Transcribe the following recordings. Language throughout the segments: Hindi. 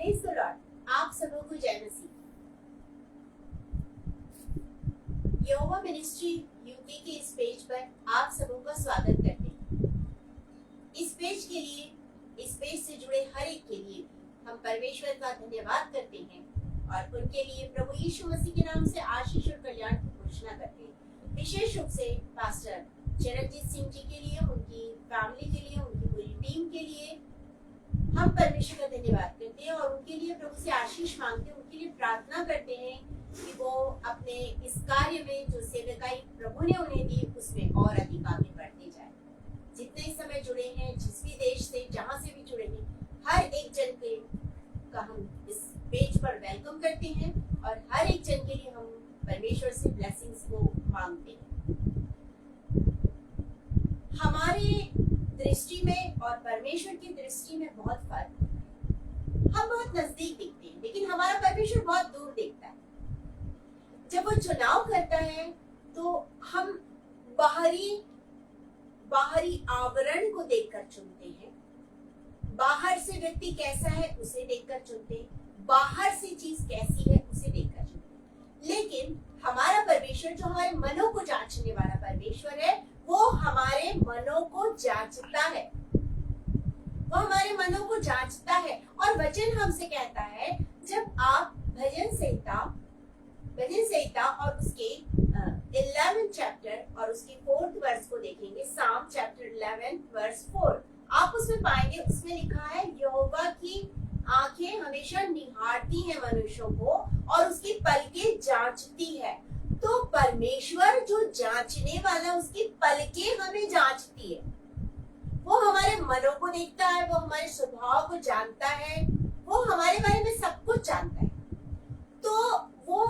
Praise the Lord. आप सबों को जय मसीह। यहोवा मिनिस्ट्री यूके के इस पेज पर आप सबों का स्वागत करते हैं। इस पेज के लिए, इस पेज से जुड़े हर एक के लिए हम परमेश्वर का धन्यवाद करते हैं और उनके लिए प्रभु यीशु मसीह के नाम से आशीष और कल्याण की घोषणा करते हैं। विशेष रूप से पास्टर चरणजीत सिंह जी के लिए, उनकी फैमिली के लिए, उनकी पूरी टीम के लिए हम परमेश्वर का धन्यवाद करते हैं और उनके लिए प्रभु से आशीष मांगते हैं, उनके लिए प्रार्थना करते हैं कि वो अपने इस कार्य में जो सेवकाई प्रभु ने उन्हें दी उसमें और अधिक आगे बढ़ते जाए। जितने इस समय जुड़े हैं, जिस भी देश से, जहाँ से भी जुड़े हैं, हर एक जन के का हम इस पेज पर वेलकम करते हैं और हर एक जन के लिए हम परमेश्वर से ब्लेसिंग्स को मांगते हैं। हमारे दृष्टि में और परमेश्वर की दृष्टि में बहुत फर्क है। हम बहुत नजदीक दिखते हैं लेकिन हमारा परमेश्वर बहुत दूर देखता है। जब वो चुनाव करता है तो हम बाहरी आवरण को देखकर चुनते हैं। बाहर से व्यक्ति कैसा है उसे देखकर चुनते हैं, बाहर से चीज कैसी है उसे देखकर चुनते हैं। लेकिन हमारा परमेश्वर जो हमारे मनों को जांचने वाला परमेश्वर है, वो हमारे मनों को जांचता है। वो हमारे मनों को जांचता है और वचन हमसे कहता है, जब आप भजन संहिता और उसके 11 चैप्टर और उसके 4th वर्स को देखेंगे, साम चैप्टर 11 वर्स 4, आप उसमें पाएंगे, उसमें लिखा है यहोवा की आंखें हमेशा निहारती हैं मनुष्यों को और उसकी पलकें जांचती है। तो परमेश्वर जो जांचने वाला, उसकी पलकें हमें जांचती है। वो हमारे मनों को देखता है, वो हमारे स्वभाव को जानता है, वो हमारे बारे में सब कुछ जानता है। तो वो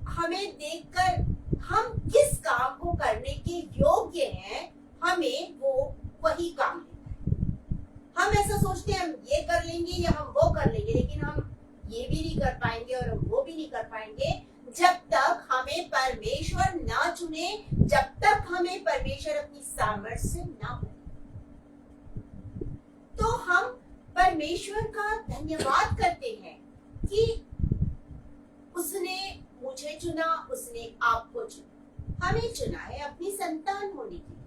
हमें देखकर हम किस काम को करने के योग्य हैं, हमें वो वही काम देता है। हम ऐसा सोचते हैं हम ये कर लेंगे या हम वो कर लेंगे, लेकिन हम ये भी नहीं कर पाएंगे और हम वो भी नहीं कर पाएंगे जब तक हमें परमेश्वर ना चुने, जब तक हमें परमेश्वर अपनी सामर्थ्य से ना हो। तो हम परमेश्वर का धन्यवाद करते हैं कि उसने मुझे चुना, उसने आपको चुना, हमें चुना है अपनी संतान होने के लिए।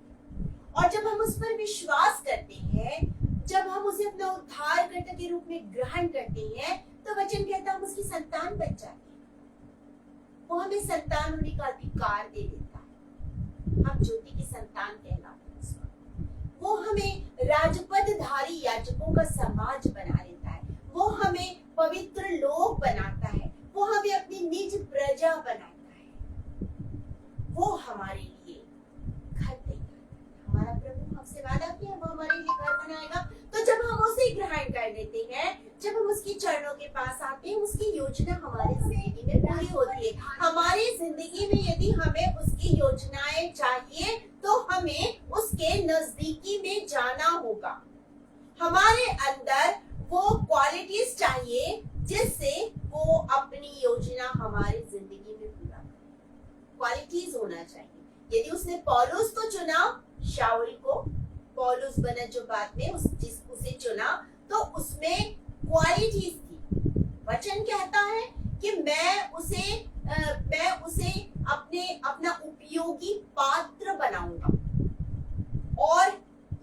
और जब हम उस पर विश्वास करते हैं, जब हम उसे अपना उद्धारकर्ता के रूप में ग्रहण करते हैं, तो वचन कहता है हम उसकी संतान बन जाते हैं। वो हमें संतान होने का अधिकार दे देता है। हम ज्योति की संतान कहलाते हैं उस वक्त। वो हमें राजपदधारी याजकों का समाज बना देता है। वो हमें पवित्र लोग बनाता है। वो हमें अपनी निज प्रजा बनाता है। वो हमारे लिए घर तैयार करता है। हमारा प्रभु हमसे वादा किया वो हमारे लिए घर बनाएगा। तो जब हम उसे ग्रहण कर लेते हैं, जब हम उसकी चरणों के पास आते हैं, उसकी योजना हमारी जिंदगी में पूरी होती है। हमारी जिंदगी में यदि हमें उसकी योजनाएं चाहिए तो हमें उसके नजदीकी में जाना होगा। हमारे अंदर वो क्वालिटीज चाहिए जिससे वो अपनी योजना हमारी जिंदगी में पूरा करे। क्वालिटीज होना चाहिए। यदि उसने पौलुस को चुना, शाऊल को पौलुस बना जो बाद में उसे चुना, तो उसमें क्वालिटीज थी। वचन कहता है कि मैं उसे अपना उपयोगी पात्र बनाऊंगा। और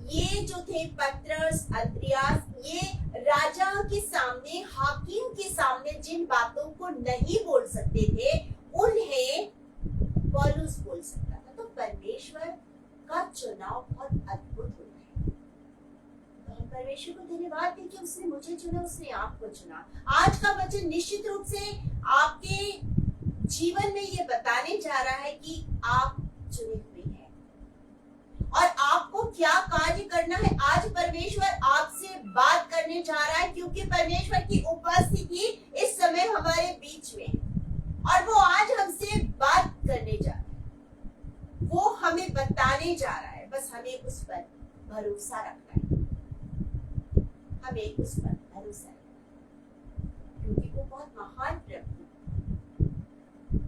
ये जो थे पत्रस, अंद्रियास, ये राजा के सामने, हाकिम के सामने जिन बातों को नहीं बोल सकते थे, उन्हें पौलुस बोल सकता था। तो परमेश्वर का चुनाव बहुत अद्भुत होता है। तो हम परमेश्वर को धन्यवाद दें कि उसने मुझे चुना, उसने आपको चुना। आज का वचन निश्चित रूप से आपके जीवन में ये बताने जा रहा है कि आप चुने हुए हैं और आपको क्या कार्य करना है। आज परमेश्वर आपसे बात करने जा रहा है क्योंकि परमेश्वर की उपस्थिति इस समय हमारे बीच में है और वो आज हमसे बात करने जा रहा है। वो हमें बताने जा रहा है, बस हमें उस पर भरोसा रखना है। हमें उस पर भरोसा रखना है क्योंकि वो बहुत महान प्रभु है।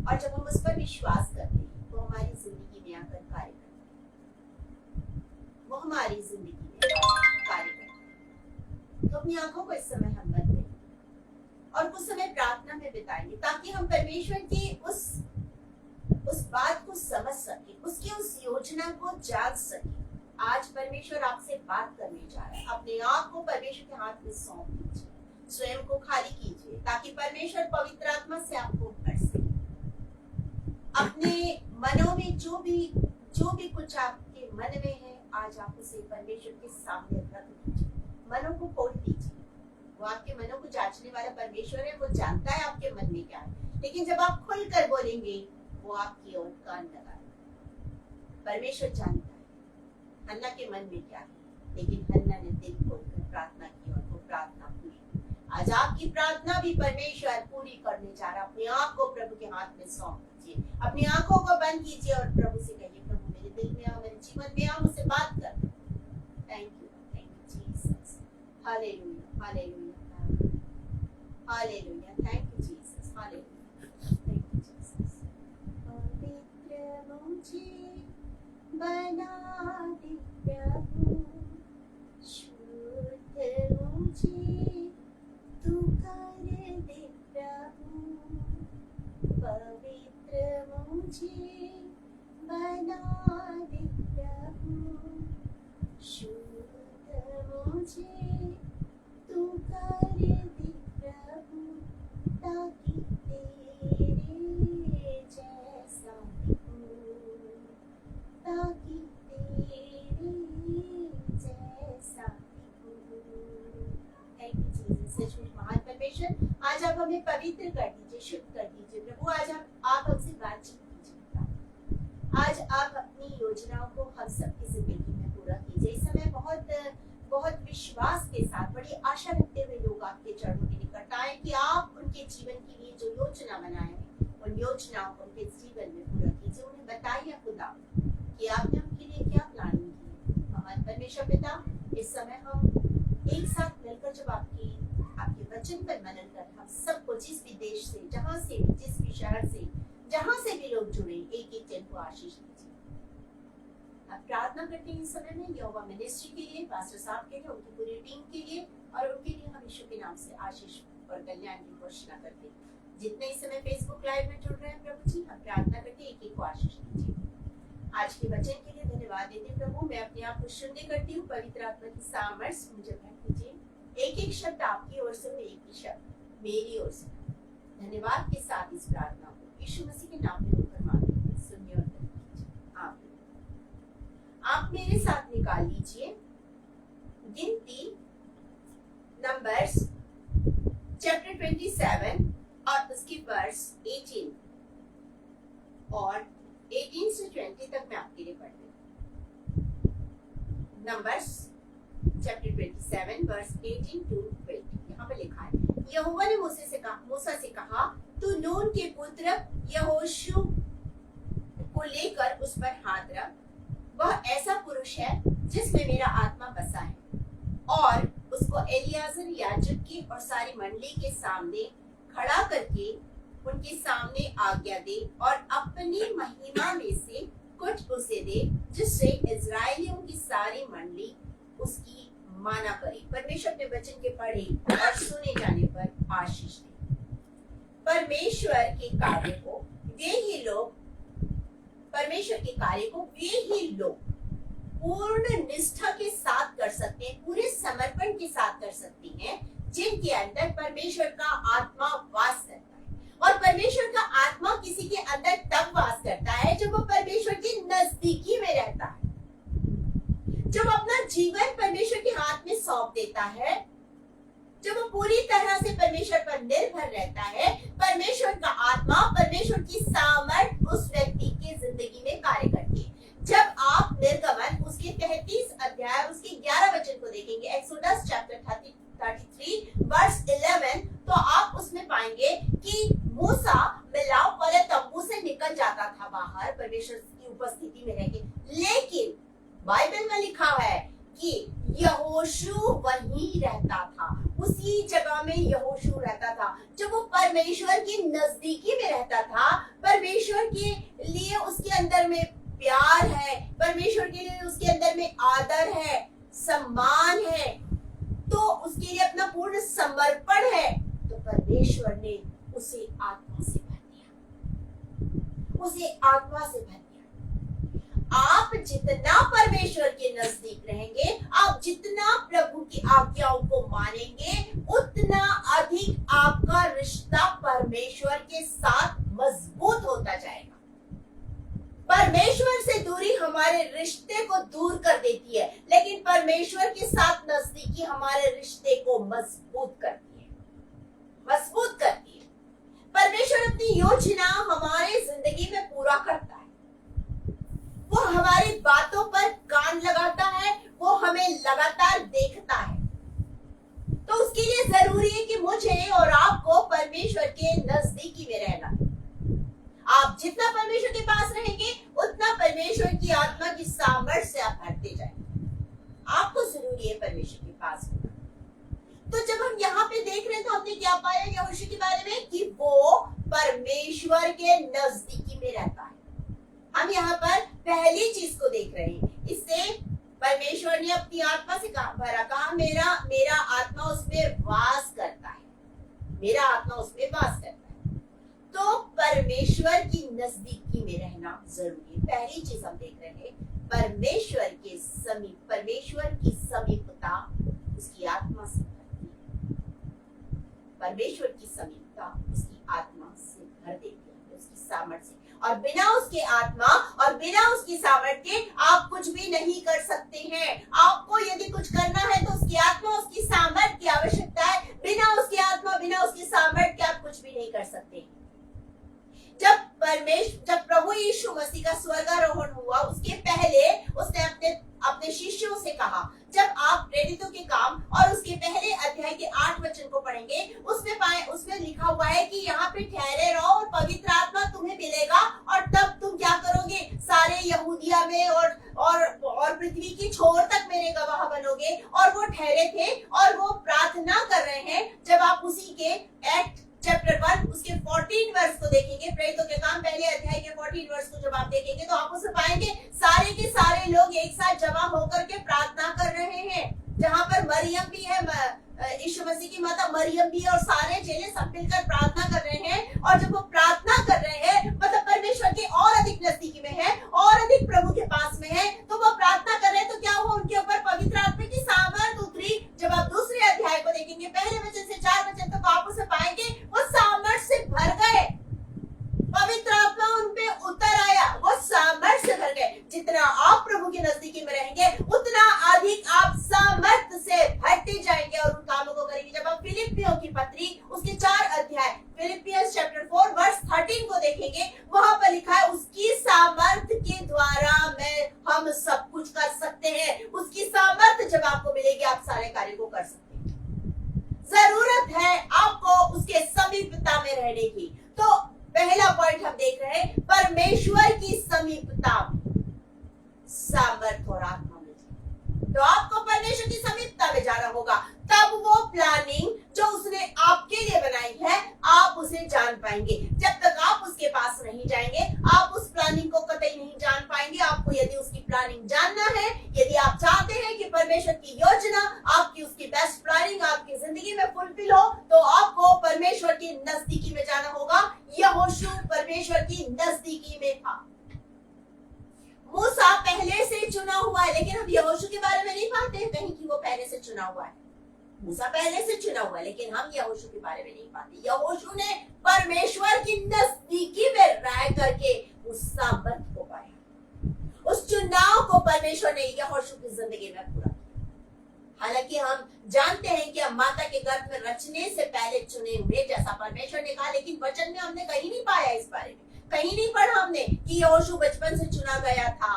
और जब हम उस पर विश्वास करते हैं तो हमारी जिंदगी में आकर कार्य करते हैं। वो हमारी जिंदगी में कार्य करते हैं। तो अपनी आंखों को इस समय हम बंद करें और कुछ समय प्रार्थना में बिताएंगे ताकि हम परमेश्वर की उस बात को समझ सके, उसकी उस योजना को जान सके। आज परमेश्वर आपसे बात करने जा रहा है। अपने आप को परमेश्वर के हाथ में सौंप दीजिए, स्वयं को खाली कीजिए ताकि परमेश्वर पवित्र आत्मा से आपको भर सके। अपने मनों में जो भी कुछ आपके मन में है, आज आप उसे परमेश्वर के सामने रख दीजिए, मनों को खोल दीजिए। वो आपके मनों को जांचने वाला परमेश्वर है, वो जानता है आपके मन में क्या है। लेकिन जब आप खुलकर बोलेंगे, वो आपकी ओर कान लगाएगा। परमेश्वर जानता है हन्ना के मन में क्या है, लेकिन हन्ना ने दिल खोलकर प्रार्थना की और वो प्रार्थना पूरी की। आज आपकी प्रार्थना भी परमेश्वर पूरी करने जा रहा है। अपने आप को प्रभु के हाथ में सौंप दीजिए, अपनी आंखों को बंद कीजिए और प्रभु से कहिए, प्रभु मेरे दिल में आओ, मेरे जीवन में आओ, मुझसे बात कर। Thank you Jesus. Hallelujah, hallelujah, hallelujah. Thank you Jesus, hallelujah, thank you Jesus. पवित्र मुझे बना दे प्रभु, शुद्ध मुझे तू कर दे प्रभु, पवित्र मुझे बना दे प्रभु, शुद्ध मुझे तू कर दे प्रभु, ताकि तेरे जैसा दिखूं, ताकि तेरे जैसा दिखूं। Thank you Jesus. सचमुच महान परमेश्वर, आज आप हमें पवित्र कर दीजिए, शुद्ध कर दीजिए प्रभु। आज आप हमसे बातचीत कीजिए। आज आप अपनी योजनाओं को हम सबकी जिंदगी में पूरा कीजिए। इस समय बहुत विश्वास के साथ, बड़ी आशा रखते हुए लोग आपके चरणों के निकट आए कि आप उनके जीवन के लिए जो योजना बनाए हैं, उन योजनाओं को उनके जीवन में पूरा कीजिए। उन्हें बताइए खुदा कि आपने उनके लिए क्या प्लानिंग की। महान परमेश्वर पिता, इस समय हम एक साथ मिलकर जब आपके वचन पर मनन कर, हम सबको जिस भी देश से, जहाँ से भी, जिस भी शहर से, जहाँ से भी लोग जुड़े, एक एक जन को आशीष दीजिए। अब प्रार्थना करते हैं इस समय में यहोवा मिनिस्ट्री के लिए, पास्टर साहब के लिए, उनकी पूरी टीम के लिए, और उनके लिए हम यीशु के नाम से आशीष और कल्याण की घोषणा करते हैं। जितने इस समय फेसबुक लाइव में जुड़ रहे हैं प्रभु जी, हम प्रार्थना करते हैं एक एक को आशीष दीजिए। आज के वचन के लिए धन्यवाद देते प्रभु। मैं अपने आप को शून्य करती हूँ, पवित्र आत्मा की सामर्थ मुझे भर दीजिए। एक एक शब्द आपकी ओर से, एक ही शब्द मेरी ओर से। धन्यवाद के साथ इस प्रार्थना को यीशु मसीह के नाम में होकर मांगते हैं, सुनिए और कीजिए। आप मेरे साथ निकाल लीजिए गिनती नंबर्स चैप्टर 27 और उसकी वर्स 18 और 18 से 20 तक मैं आपके लिए पढ़ रही हूँ। Numbers chapter 27 verse 18 to 20। यहाँ पे लिखा है, यहोवा ने मूसा से कहा, तू नून के पुत्र यहोशू को लेकर उस पर हाथ रख। वह ऐसा पुरुष है जिसमें मेरा आत्मा बसा है, और उसको एलियाजर याजक की और सारी मंडली के सामने खड़ा करके उनके सामने आज्ञा दे, और अपनी महिमा में से कुछ उसे दे, जिससे इजराइलियों की सारी मंडली उसकी माना करे। परमेश्वर के वचन के पढ़े और सुने जाने पर आशीष दे। परमेश्वर के कार्य को वे ही लोग पूर्ण निष्ठा के साथ कर सकते हैं, पूरे समर्पण के साथ कर सकती हैं, जिनके अंदर परमेश्वर का आत्मा वास करता है। और परमेश्वर का आत्मा किसी के अंदर तब वास करता है जब वो परमेश्वर की नजदीकी में रहता है, जब अपना जीवन परमेश्वर के हाथ में सौंप देता है, जब वो पूरी तरह से परमेश्वर पर निर्भर रहता है। परमेश्वर का आत्मा, परमेश्वर की सामर्थ उस व्यक्ति की जिंदगी में कार्य करती है। जब आप निर्गमन उसके 33 अध्याय उसके 11 वचन को देखेंगे, एक्सोडस चैप्टर 33 वर्स 11, तो आप उसमें पाएंगे कि मूसा मिलाप वाले तंबू से निकल जाता था बाहर परमेश्वर की उपस्थिति में रहकर, लेकिन बाइबल में लिखा है कि यहोशू वहीं रहता था, उसी जगह में यहोशू रहता था। जब वो परमेश्वर की नजदीकी में रहता था, परमेश्वर के लिए उसके अंदर में प्यार है, परमेश्वर के लिए उसके अंदर में आदर है, सम्मान है, तो उसके लिए अपना पूर्ण समर्पण है, तो परमेश्वर उसे आत्मा से भर दिया। आप जितना परमेश्वर के नजदीक रहेंगे, आप जितना प्रभु की आज्ञाओं को मानेंगे, उतना अधिक आपका रिश्ता परमेश्वर के साथ मजबूत होता जाएगा। परमेश्वर से दूरी हमारे रिश्ते को दूर कर देती है, लेकिन परमेश्वर के साथ नजदीकी हमारे रिश्ते को मजबूत करती है, मजबूत करती है। परमेश्वर अपनी योजना हमारे जिंदगी में पूरा करता है। वो हमारी बातों पर कान लगाता है, वो हमें लगातार देखता है। तो उसके लिए जरूरी है कि मुझे और आपको परमेश्वर के नजदीकी में रहना। आप जितना परमेश्वर के पास रहेंगे, उतना परमेश्वर की आत्मा की सामर्थ्य से आप भरते जाएंगे। आपको जरूरी है परमेश्वर के पास होना। तो जब हम यहाँ पे देख रहे हैं, तो हमने क्या पाया यहोशू के बारे में, कि वो परमेश्वर के नजदीकी में रहता है। हम यहाँ पर पहली चीज को देख रहे हैं। इससे परमेश्वर ने अपनी आत्मा से भरा, कहा मेरा आत्मा उसमें वास करता है, मेरा आत्मा उसमें वास करता है। तो परमेश्वर की नजदीकी में रहना जरूरी है। पहली चीज हम देख रहे हैं, परमेश्वर के समीप, परमेश्वर की समीपता उसकी आत्मा से भरती है। परमेश्वर की समीपता उसकी आत्मा से भर देती है, उसकी सामर्थ्य से। और बिना उसके आत्मा और बिना उसकी सामर्थ्य के आप कुछ भी नहीं कर सकते हैं। आपको यदि कुछ करना है तो उसकी आत्मा, उसकी सामर्थ्य की आवश्यकता है। बिना उसकी आत्मा, बिना उसकी सामर्थ्य के आप कुछ भी नहीं कर सकते। जब प्रभु यीशु मसीह का स्वर्गारोहण हुआ, उसके पहले उसने अपने शिष्यों से कहा, जब आप प्रेरितों के काम और उसके पहले अध्याय के 8 वचन को पढ़ेंगे, उसमें लिखा हुआ है कि यहाँ पे ठहरे रहो और पवित्र आत्मा तुम्हें मिलेगा, और तब तुम क्या करोगे, सारे यहूदिया में और पृथ्वी की छोर तक मेरे गवाह बनोगे। और वो ठहरे थे और वो प्रार्थना कर रहे हैं। जब आप उसी के एक्ट चैप्टर 1 उसके 14 वर्ष को देखेंगे, प्रेरितों के काम पहले अध्याय के 14 वर्ष को जब आप देखेंगे, तो आप उसे पाएंगे सारे के सारे लोग एक साथ जमा होकर के प्रार्थना कर रहे हैं। जहाँ पर मरियम भी है, यीशु मसीह की माता मरियम भी है, और सारे चेले सब मिलकर प्रार्थना कर रहे हैं। और जब वो प्रार्थना कर रहे हैं, मतलब परमेश्वर के और अधिक नजदीकी में है, और अधिक प्रभु के पास में है, तो वो प्रार्थना कर रहे हैं। तो क्या हुआ, उनके ऊपर पवित्र आत्मा की सामर्थ उतरी। जब आप दूसरे अध्याय को देखेंगे, पहले वचन से 4 वचन तक आप उसे पाएंगे, वो सामर्थ से भर गए, पवित्र आत्मा उन पे उतर आया, वो सामर्थ्य से भर गए। जितना आप प्रभु के नजदीकी में रहेंगे, उतना अधिक आप सामर्थ्य से भरते जाएंगे और उन कामों को करेंगे। जब आप फिलिपियों की पत्री उसके 4 अध्याय, फिलिपियंस चैप्टर 4 वर्स 13 को देखेंगे, वहां पर लिखा है, उसकी सामर्थ्य के द्वारा हम सब कुछ कर सकते हैं। उसकी सामर्थ्य जब आपको मिलेगी, आप सारे कार्य को कर सकते हैं। जरूरत है आपको उसके समीपता में रहने की। तो पहला पॉइंट हम देख रहे हैं, परमेश्वर की समीपता, सामर्थ और आत्मा में। तो आपको परमेश्वर की समीपता में जाना होगा, तब वो प्लानिंग जो उसने आपके लिए बनाई है, आप उसे जान पाएंगे। जब तक आप उसके पास नहीं जाएंगे, आप उस प्लानिंग को कतई नहीं जान पाएंगे। आपको यदि उसकी प्लानिंग जानना है, यदि आप चाहते हैं कि परमेश्वर की योजना, आपकी उसकी बेस्ट प्लानिंग आपकी जिंदगी में फुलफिल हो, तो आपको परमेश्वर की नजदीकी में जाना होगा। यहोशू परमेश्वर की नजदीकी में था। मूसा पहले से चुना हुआ है, लेकिन हम यहोशू के बारे में नहीं पाते कहीं कि वो पहले से चुना हुआ है। मूसा पहले से चुना हुआ है, लेकिन हम यहोशू के बारे में नहीं पाते। यहोशू ने परमेश्वर की नजदीकी में रह करके उस सामर्थ को पाया। उस चुनाव को परमेश्वर ने यहोशू की जिंदगी में पूरा किया। हालांकि हम जानते हैं कि हम माता के गर्भ में रचने से पहले चुने हुए, जैसा परमेश्वर ने कहा, लेकिन वचन में हमने कहीं नहीं पाया इस बारे में। कहीं नहीं पढ़ा हमने कि यहोशू बचपन से चुना गया था,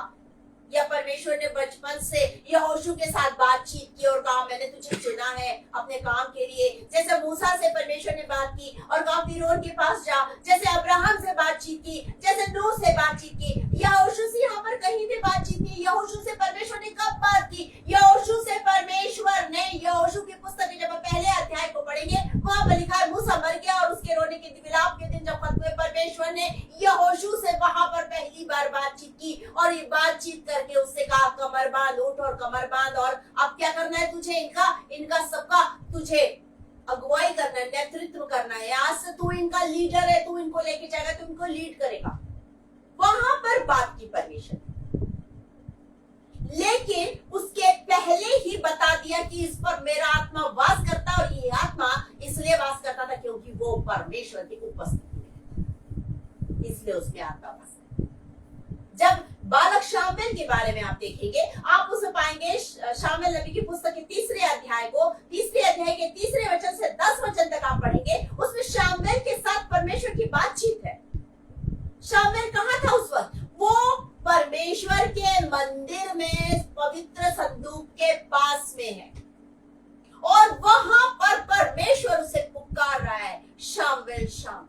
या परमेश्वर ने बचपन से यहोशू के साथ बातचीत की और कहा मैंने तुझे चुना है अपने काम के लिए। जैसे मूसा से परमेश्वर ने बात की और कहा फिरौन के पास जा, जैसे अब्राहम से बातचीत की, जैसे नूह से बातचीत की। यहोशू से यहाँ पर कहीं भी बातचीत नहीं। यहोशू से परमेश्वर ने कब बात की? यहोशू से परमेश्वर ने, यहोशू की पुस्तक के जब पहले अध्याय को पढ़ेंगे, वहां पर लिखा है मूसा मर गया और उसके रोने के विलाप के दिन जब खत्म हुए, परमेश्वर ने यहोशू से वहां पर पहली बार बातचीत की और ये बातचीत करके उससे कहा कमर बांध, उठ और कमर बांध, और अब क्या करना है तुझे, इनका सबका तुझे अगुवाई करना है, नेतृत्व करना है। आज से तू इनका लीडर है, तू इनको लेके जाएगा, तू इनको लीड करेगा। वहां पर बात की परमेश्वर ने, लेकिन उसके पहले ही बता दिया कि इस पर मेरा आत्मा वास करता, और ये आत्मा इसलिए वास करता था क्योंकि वो परमेश्वर की उपस्थिति में, इसलिए उसमें आत्मा वास करता। जब बालक शामुएल के बारे में आप देखेंगे, आप उसे पाएंगे शामुएल नबी की पुस्तक के तीसरे अध्याय के तीसरे वचन से 10 वचन तक आप पढ़ेंगे। उसमें शामुएल के साथ परमेश्वर की बातचीत है। शामुएल कहाँ था उस वक्त? वो परमेश्वर के मंदिर में पवित्र संदूक के पास में है, और वहां पर परमेश्वर उसे पुकार रहा है, शामुएल शामुएल।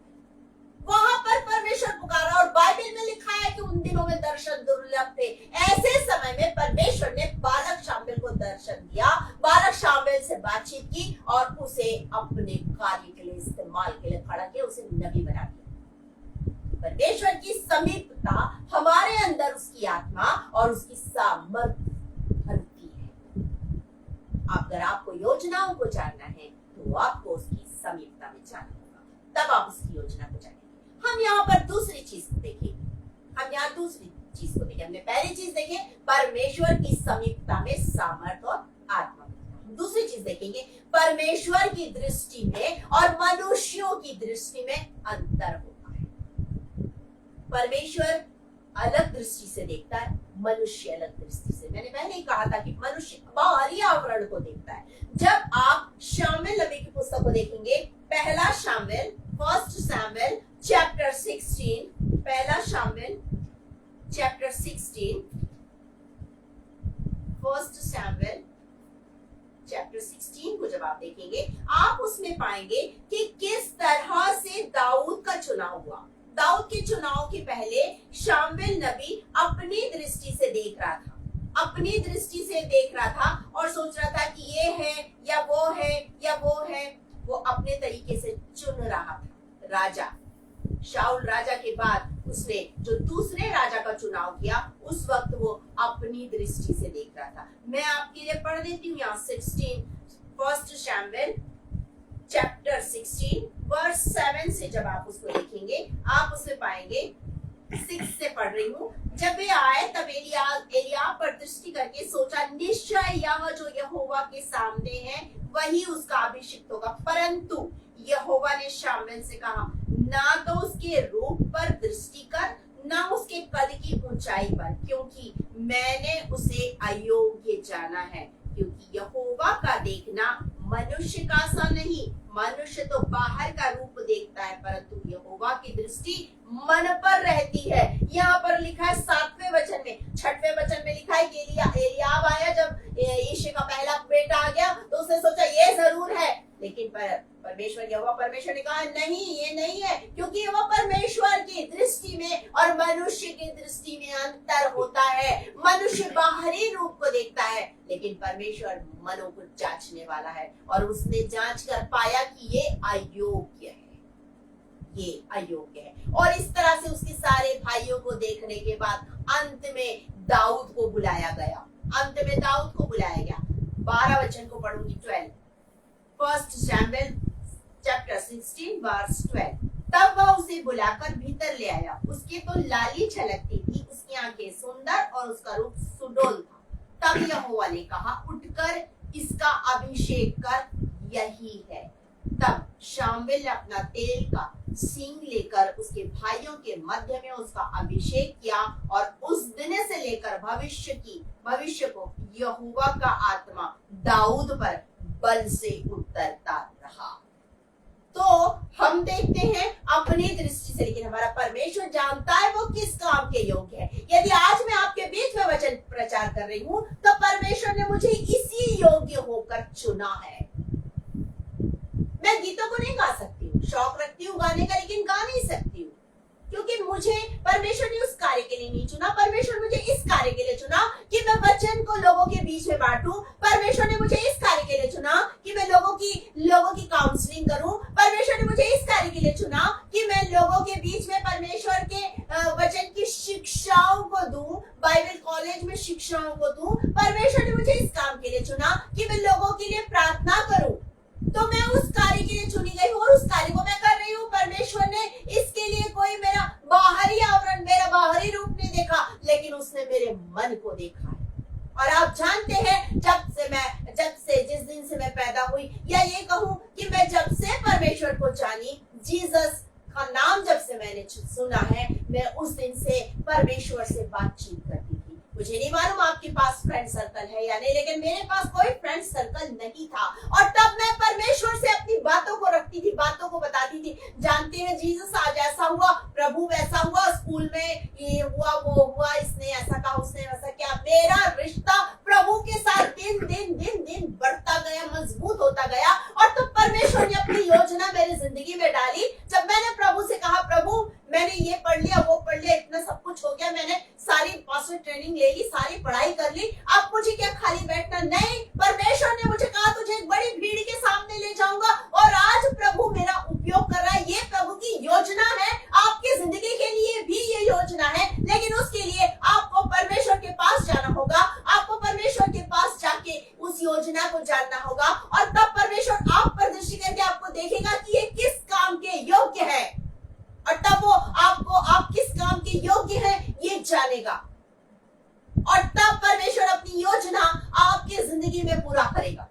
वहां पर परमेश्वर पुकारा, और बाइबल में लिखा है कि उन दिनों में दर्शन दुर्लभ थे। ऐसे समय में परमेश्वर ने बालक शामुएल को दर्शन दिया, बालक शामुएल से बातचीत की, और उसे अपने कार्य के लिए, इस्तेमाल के लिए खड़ा किया, उसे नबी बना दिया। परमेश्वर की समीपता हमारे अंदर उसकी आत्मा और उसकी सामर्थ्य भरती है। अगर आपको योजनाओं को जानना है तो आपको उसकी समीपता में जाना होगा, तब आप उसकी योजना को जानेंगे। हम यहाँ पर दूसरी चीज को देखेंगे। हमने पहली चीज देखी परमेश्वर की समीपता में सामर्थ और आत्मा। दूसरी चीज देखेंगे परमेश्वर की दृष्टि में और मनुष्यों की दृष्टि में अंतर होता है। परमेश्वर अलग दृष्टि से देखता है, मनुष्य अलग दृष्टि से। मैंने पहले ही कहा था कि मनुष्य बाहरी आवरण को देखता है। जब आप शामुएल नबी की पुस्तक को देखेंगे, पहला शामुएल, फर्स्ट शामुएल चैप्टर 16, पहला Samuel chapter 16, first Samuel chapter 16 को जब आप देखेंगे, आप उसमें पाएंगे कि किस तरह से दाऊद का चुनाव हुआ। दाऊद के चुनाव के पहले शामुएल नबी अपनी दृष्टि से देख रहा था, और सोच रहा था कि ये है या वो है या वो है। वो अपने तरीके से चुन रहा था। राजा शाऊल राजा के बाद उसने जो दूसरे राजा का चुनाव किया, उस वक्त वो अपनी दृष्टि से देख रहा था। मैं आपके लिए पढ़ देती हूँ यहाँ 16, फर्स्ट शामुएल चैप्टर 16 वर्स 7 से जब आप उसको देखेंगे, आप उसमें पाएंगे, 6 से पढ़ रही हूँ। जब वे आए तब एलियाब पर दृष्टि करके सोचा, निश्चय यह जो यहोवा के सामने है वही उसका अभिषिक्त होगा। परंतु यहोवा ने शामुएल से कहा, ना तो उसके रूप पर दृष्टि कर, ना उसके कद की ऊंचाई पर, क्योंकि मैंने उसे अयोग्य जाना है। क्योंकि यहोवा का देखना मनुष्य का सा नहीं, मनुष्य तो बाहर का रूप देखता है, परंतु यहोवा की दृष्टि मन पर रहती है। यहाँ पर लिखा है 7वें वचन में, 6वें वचन में लिखा है कि एलियाब आया, जब यीशे का पहला बेटा आ गया तो उसने सोचा ये जरूर है, लेकिन यहोवा परमेश्वर ने कहा नहीं, ये नहीं है, क्योंकि वह परमेश्वर की दृष्टि में और मनुष्य की दृष्टि में अंतर होता है। मनुष्य बाहरी रूप को देखता है, लेकिन परमेश्वर मनों को जांचने वाला है, और उसने जांच कर पाया कि ये अयोग्य है। और इस तरह से उसके सारे भाइयों को देखने के बाद अंत में दाऊद को बुलाया गया। 12 वचन को पढ़ूंगी, 12, फर्स्ट शामुएल चैप्टर 16 वर्स 12। तब वह उसे बुलाकर भीतर ले आया। उसके तो लाली छलकती थी, उसकी आंखें सुंदर और उसका रूप सुडौल था। तब यहोवा ने कहा, उठकर इसका अभिषेक कर, यही है। तब शामुएल ने अपना तेल का सींग लेकर उसके भाइयों के मध्य में उसका अभिषेक किया, और उस दिन से लेकर भविष्य को यहोवा का आत्मा दाऊद पर बल से उतरता रहा। तो हम देखते हैं अपनी दृष्टि से, लेकिन हमारा परमेश्वर जानता है वो किस काम के योग्य है। यदि आज मैं आपके बीच में वचन प्रचार कर रही हूँ, तो परमेश्वर ने मुझे इसी योग्य होकर चुना है। मैं गीतों को नहीं गा सकती हूँ, शौक रखती हूँ गाने का, लेकिन गा नहीं सकती हूँ, क्योंकि मुझे परमेश्वर ने उस कार्य के लिए नहीं चुना। परमेश्वर मुझे इस कार्य के लिए चुना कि मैं वचन को लोगों के बीच में बांटूं। परमेश्वर ने मुझे इस कार्य के लिए चुना कि मैं लोगों की काउंसलिंग करूं। परमेश्वर ने मुझे इस कार्य के लिए चुना कि मैं लोगों के बीच में परमेश्वर के वचन की शिक्षाओं को दूं, बाइबल कॉलेज में शिक्षाओं को दूं। परमेश्वर ने मुझे इस काम के लिए चुना कि मैं लोगों के लिए प्रार्थना करूं। तो मैं उस कार्य के लिए चुनी गई हूँ, और उस कार्य को मैं कर रही हूँ। परमेश्वर ने इसके लिए कोई मेरा बाहरी आवरण, मेरा बाहरी मन को देखा है। और आप जानते हैं जिस दिन से मैं पैदा हुई, या ये कहूं कि मैं जब से परमेश्वर को जानी, जीसस का नाम जब से मैंने सुना है, मैं उस दिन से परमेश्वर से बातचीत करती थी। मुझे नहीं मालूम आपके पास फ्रेंड सर्कल है या नहीं, लेकिन मेरे पास कोई फ्रेंड सर्कल नहीं था। और तब मैं परमेश्वर से अपनी बातों को रखती थी, बातों को बताती थी। जानते हैं जीसस आज ऐसा हुआ, प्रभु वैसा हुआ, स्कूल में ये हुआ वो हुआ, इसने ऐसा कहा उसने वैसा किया। मेरा रिश्ता प्रभु के साथ दिन दिन दिन दिन बढ़ता गया, मजबूत होता गया। और तब परमेश्वर ने अपनी योजना मेरी जिंदगी में डाली। जब मैंने प्रभु से कहा, प्रभु मैंने ये पढ़ लिया वो पढ़ लिया, इतना सब कुछ हो गया, मैंने सारी पास्टर ट्रेनिंग ले ली, सारी पढ़ाई कर ली, अब मुझे क्या खाली बैठना? नहीं, परमेश्वर ने मुझे कहा तुझे एक बड़ी भीड़ के सामने ले जाऊंगा। और आज प्रभु मेरा उपयोग कर रहा है। ये प्रभु की योजना है, आपकी जिंदगी के लिए भी ये योजना है। लेकिन उसके लिए आपको परमेश्वर के पास जाना होगा, आपको परमेश्वर के पास जाके उस योजना को जानना होगा। और तब परमेश्वर आप पर दृष्टि करके आपको देखेगा कि ये किस काम के योग्य है, और तब वो आपको आप किस काम के योग्य हैं ये जानेगा। और तब परमेश्वर अपनी योजना आपके जिंदगी में पूरा करेगा।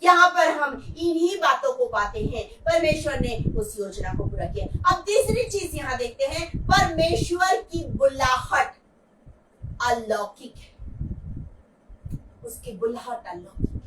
यहाँ पर हम इन्हीं बातों को पाते हैं, परमेश्वर ने उस योजना को पूरा किया। अब तीसरी चीज यहाँ देखते हैं, परमेश्वर की बुलाहट अलौकिक है। उसकी बुलाहट अलौकिक है।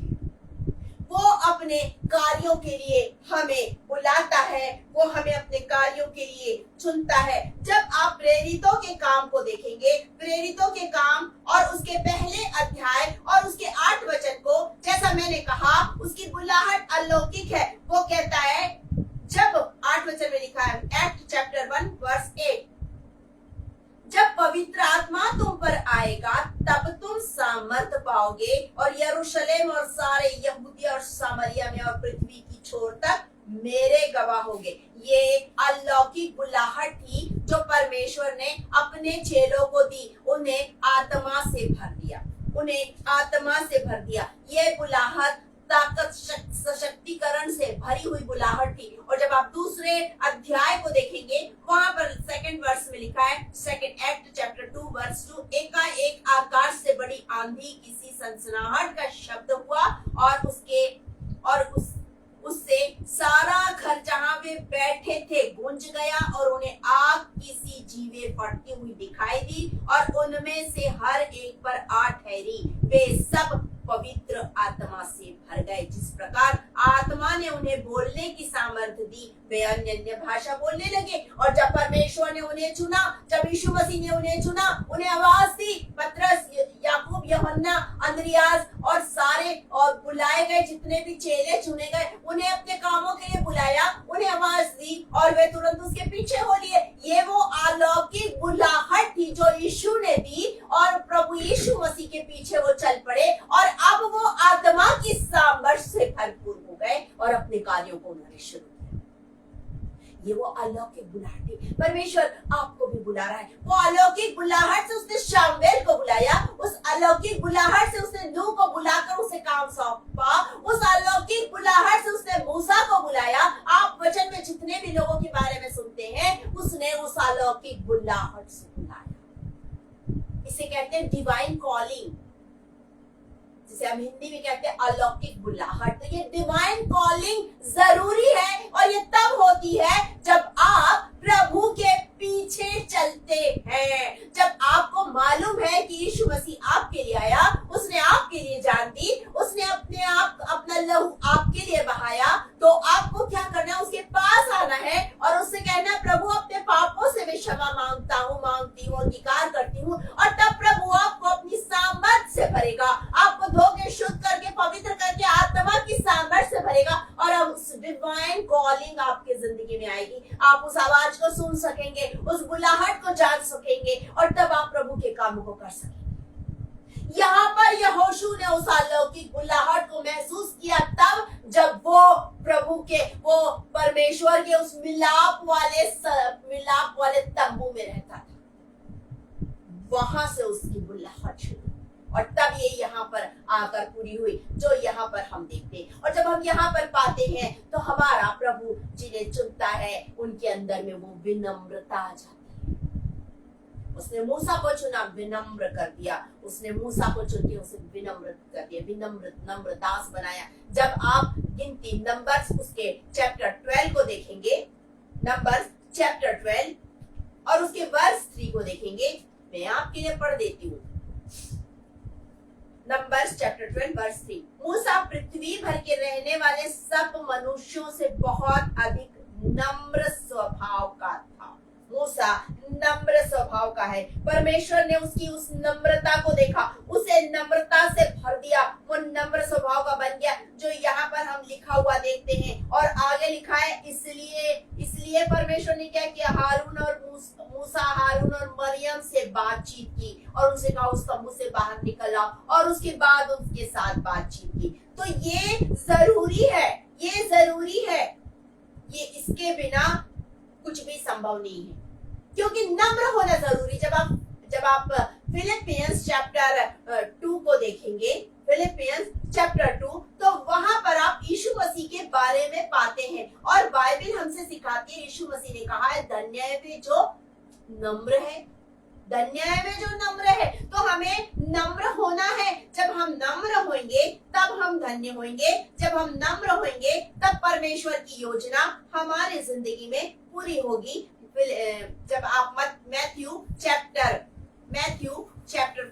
वो अपने कार्यों के लिए हमें बुलाता है, वो हमें अपने कार्यों के लिए चुनता है। जब आप प्रेरितों के काम को देखेंगे, प्रेरितों के काम और उसके पहले अध्याय और उसके 8 वचन को, जैसा मैंने कहा, उसकी बुलाहट अलौकिक है। वो कहता है, जब 8 वचन में लिखा है, एक्ट चैप्टर 1 वर्स 8, जब पवित्र आत्मा तुम पर आएगा तब तुम सामर्थ पाओगे और यरूशलेम और सारे यहूदिया और सामरिया में और पृथ्वी की छोर तक मेरे गवाह होगे। ये अलौकिक बुलाहट थी जो परमेश्वर ने अपने चेलों को दी, उन्हें आत्मा से भर दिया, उन्हें आत्मा से भर दिया। ये बुलाहट ताकत सशक्तिकरण से भरी हुई बुलाहट थी। और जब आप दूसरे अध्याय को देखेंगे, वहां पर 2 वर्स में लिखा है, 2 एक्ट चैप्टर 2 वर्स 2, एकाएक आकाश से बड़ी आंधी, किसी सनसनाहट का शब्द हुआ और उससे सारा घर जहां वे बैठे थे गूंज गया और उन्हें आग की सी जीवें फटती हुई दिखाई दी और उनमें से हर एक पर आग ठहरी। वे सब पवित्र आत्मा से भर गए। जिस प्रकार आत्मा ने उन्हें बोलने की सामर्थ्य दी, वे अन्य भाषा बोलने लगे। और जब परमेश्वर ने उन्हें चुना, जब यीशु मसीह ने उन्हें चुना, उन्हें आवाज दी, पतरस, याकूब, यूहन्ना, अंद्रियास और सारे और बुलाए गए जितने भी चेले चुने गए, उन्हें अपने कामों के लिए बुलाया, उन्हें आवाज दी और वे तुरंत उसके पीछे हो लिए। ये वो अलौकिक बुलाहट थी जो यीशु ने दी और प्रभु यीशु मसीह के पीछे वो चल पड़े और अब वो आत्मा की सामर्थ्य से भरपूर हो गए और अपने कार्यों को उन्होंने शुरू किया। ये वो अलौकिक बुलाहट थी। परमेश्वर आपको भी बुला रहा है। वो अलौकिक बुलाहट से उसने शामुएल को बुलाया, उस अलौकिक बुलाहट से उसने नूह को बुलाकर उसे काम सौंपा, उस अलौकिक बुलाहट से उसने मूसा को बुलाया। आप वचन में जितने भी लोगों के बारे में सुनते हैं, उसने उस अलौकिक बुलाहट से बुलाया। इसे कहते हैं डिवाइन कॉलिंग, जिसे हम हिंदी में कहते हैं अलौकिक बुलाहट। तो ये डिवाइन कॉलिंग जरूरी है और ये तब होती है जब आप प्रभु के पीछे चलते हैं, जब आपको मालूम है कि यीशु मसीह आपके लिए आया, उसने आपके लिए जान दी, उसने अपना लहू आपके लिए बहाया। तो आपको क्या करना है? उसके पास आना है और उससे कहना, प्रभु अपने पापों से मैं क्षमा मांगता हूँ, मांगती हूँ, अंगीकार करती हूँ। और तब प्रभु आपको अपनी सामर्थ्य से भरेगा, आपको धोके शुद्ध करके पवित्र करके आत्मा की सामर्थ्य से भरेगा और अब उस डिवाइन कॉलिंग आपके जिंदगी में आएगी। आप उस आवाज को सुन सकेंगे, उस बुलाहट को जान सकेंगे और तब आप प्रभु के कामों को कर सकेंगे। यहाँ पर यहोशू ने उस अलौकिक बुलाहट को महसूस किया तब जब वो प्रभु के, वो परमेश्वर के उस मिलाप वाले तंबू में रहता था। वहां से उसकी बुलाहट शुरू और तब ये यहाँ पर आकर पूरी हुई जो यहाँ पर हम देखते हैं। और जब हम यहाँ पर पाते हैं तो हमारा प्रभु जिन्हें चुनता है उनके अंदर में वो विनम्रता आ जाती है। उसने मूसा को चुना, विनम्र कर दिया। उसने मूसा को चुन के उसे विनम्र कर दिया, विनम्र नम्र दास बनाया। जब आप गिनती नंबर्स उसके चैप्टर 12 को देखेंगे, नंबर्स चैप्टर 12 और उसके वर्स 3 को देखेंगे, मैं आपके लिए पढ़ देती हूँ। Numbers chapter 12 verse 3। मूसा पृथ्वी भर के रहने वाले सब मनुष्यों से बहुत अधिक नम्र स्वभाव का था। मूसा नम्र स्वभाव का है। परमेश्वर ने उसकी उस नम्रता को देखा, उसे नम्रता से भर दिया, वो नम्र स्वभाव का बन गया, जो यहाँ पर हम लिखा हुआ देखते हैं। और आगे लिखा है, इसलिए परमेश्वर ने क्या किया, मूसा हारून और मरियम से बातचीत की और उनसे कहा उस तंबू से बाहर निकल आओ, और उसके बाद उनके साथ बातचीत की। तो ये जरूरी है, ये जरूरी है, ये इसके बिना कुछ भी संभव नहीं है, क्योंकि नम्र होना जरूरी। जब आप फिलिपियंस चैप्टर 2 को देखेंगे, फिलिपियंस चैप्टर 2, तो वहां पर आप यीशु मसीह के बारे में पाते हैं और बाइबल हमसे सिखाती है, यीशु मसीह ने कहा है धन्य है वे जो नम्र है, धन्य है वे जो नम्र है। तो हमें नम्र होना है। जब हम नम्र होंगे तब हम धन्य होंगे। जब हम नम्र होंगे तब परमेश्वर की योजना हमारी जिंदगी में पूरी होगी। जब आप मैथ्यू चैप्टर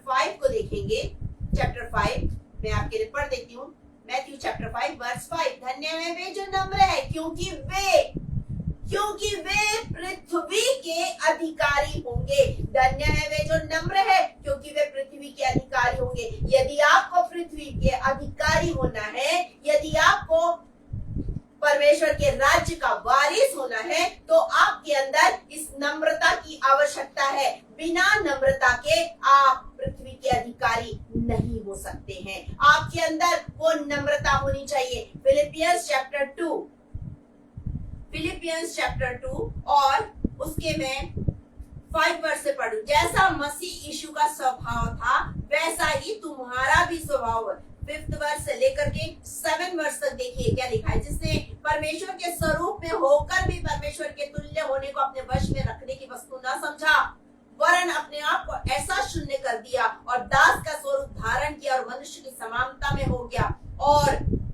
5 को देखेंगे, चैप्टर 5 मैं आपके लिए पढ़ देती हूँ। मैथ्यू चैप्टर 5 वर्स 5, धन्य है वे जो नम्र है, क्योंकि वे पृथ्वी के अधिकारी होंगे। धन्य है वे जो नम्र है, क्योंकि वे पृथ्वी के अधिकारी होंगे। यदि आपको पृथ्वी के अधिकारी होना है, यदि आपको परमेश्वर के राज्य का वारिस होना है, तो आपके अंदर इस नम्रता की आवश्यकता है। बिना नम्रता के आप पृथ्वी के अधिकारी नहीं हो सकते हैं। आपके अंदर वो नम्रता होनी चाहिए। फिलिपियंस चैप्टर 2 और उसके में 5 वर्ष से पढ़ू। जैसा मसीह यीशु का स्वभाव था वैसा ही तुम्हारा भी स्वभाव है। 5th वर्ष से लेकर के 7 वर्ष तक देखिए क्या लिखा है। जिसने परमेश्वर के स्वरूप में होकर भी परमेश्वर के तुल्य होने को अपने वश में रखने की वस्तु न समझा, वरन अपने आप को ऐसा शून्य कर दिया और दास का स्वरूप धारण किया और मनुष्य की समानता में हो गया और